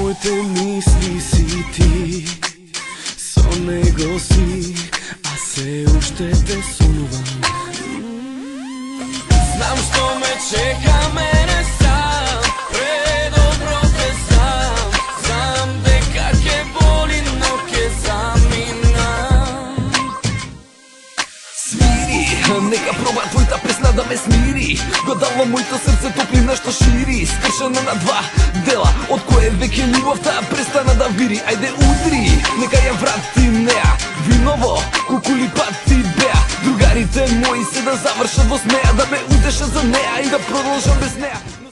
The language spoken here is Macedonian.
моите мисли си ти, со него си, а се уште те сонувам. Знам што ме чека мене сам, предобро те знам. Знам дека ќе боли, но ќе заминам. Смири, нека проба твојта песна да ме смири. Го дава моето срце топли нешто шири. Скршена на два дела, од кое веќе љубовта престана да вири. Ајде удри, нека ја врати неа. Виново, кукули пати беа. Другарите мои се да завршат во смеа, да ме удеша за неа и да продолжам без неа.